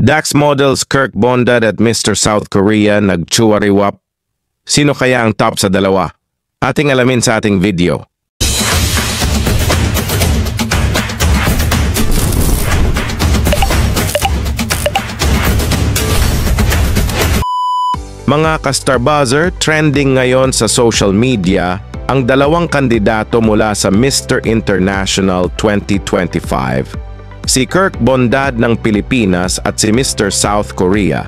Dax models Kirk Bondad at Mr. South Korea nagchuwariwap. Sino kaya ang top sa dalawa? Ating alamin sa ating video. Mga ka-Starbuzzer, trending ngayon sa social media ang dalawang kandidato mula sa Mr. International 2025. Si Kirk Bondad ng Pilipinas at si Mr. South Korea.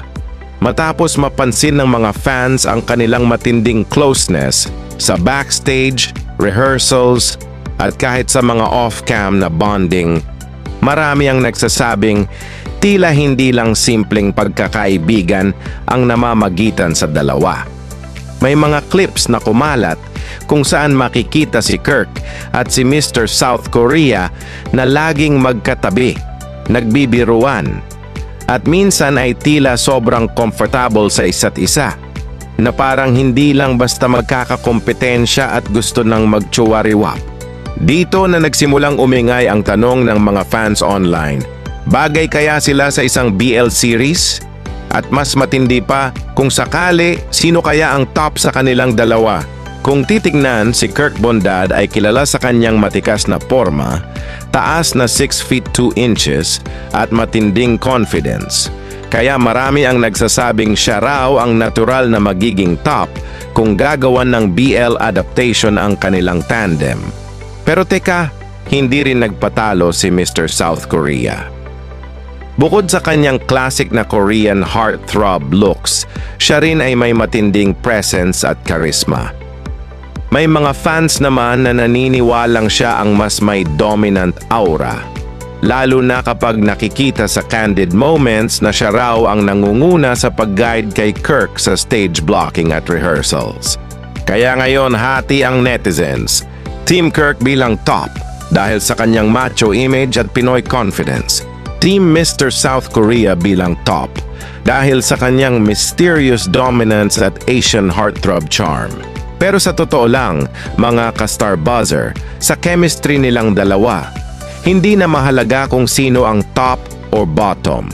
Matapos mapansin ng mga fans ang kanilang matinding closeness sa backstage, rehearsals, at kahit sa mga off-cam na bonding, marami ang nagsasabing tila hindi lang simpleng pagkakaibigan ang namamagitan sa dalawa. May mga clips na kumalat kung saan makikita si Kirk at si Mr. South Korea na laging magkatabi, nagbibiruan, at minsan ay tila sobrang comfortable sa isa't isa, na parang hindi lang basta magkakakompetensya at gusto nang magtsuwariwap. Dito na nagsimulang umingay ang tanong ng mga fans online. Bagay kaya sila sa isang BL series? At mas matindi pa, kung sakali, sino kaya ang top sa kanilang dalawa? Kung titignan, si Kirk Bondad ay kilala sa kanyang matikas na porma, taas na 6 feet 2 inches at matinding confidence. Kaya marami ang nagsasabing siya raw ang natural na magiging top kung gagawan ng BL adaptation ang kanilang tandem. Pero teka, hindi rin nagpatalo si Mr. South Korea. Bukod sa kanyang classic na Korean heartthrob looks, siya rin ay may matinding presence at charisma. May mga fans naman na naniniwalang siya ang mas may dominant aura, lalo na kapag nakikita sa candid moments na siya raw ang nangunguna sa pag-guide kay Kirk sa stage blocking at rehearsals. Kaya ngayon hati ang netizens. Team Kirk bilang top dahil sa kanyang macho image at Pinoy confidence. Team Mr. South Korea bilang top dahil sa kanyang mysterious dominance at Asian heartthrob charm. Pero sa totoo lang, mga ka-Starbuzzer, sa chemistry nilang dalawa, hindi na mahalaga kung sino ang top or bottom.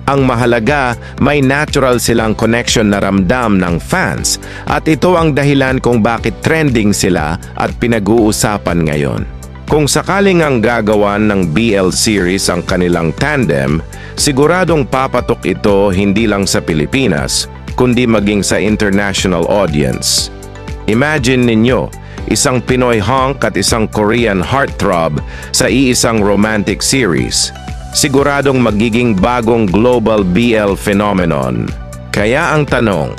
Ang mahalaga, may natural silang connection na ramdam ng fans at ito ang dahilan kung bakit trending sila at pinag-uusapan ngayon. Kung sakaling ang gagawan ng BL series ang kanilang tandem, siguradong papatok ito hindi lang sa Pilipinas, kundi maging sa international audience. Imagine ninyo, isang Pinoy hunk at isang Korean heartthrob sa iisang romantic series. Siguradong magiging bagong global BL phenomenon. Kaya ang tanong,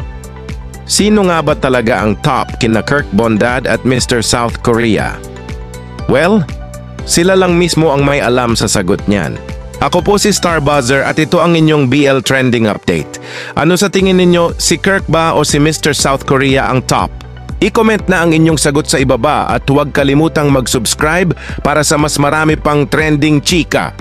sino nga ba talaga ang top kina Kirk Bondad at Mr. South Korea? Well, sila lang mismo ang may alam sa sagot niyan. Ako po si Starbuzzer at ito ang inyong BL trending update. Ano sa tingin ninyo, si Kirk ba o si Mr. South Korea ang top? I-comment na ang inyong sagot sa ibaba at huwag kalimutang mag-subscribe para sa mas marami pang trending chika.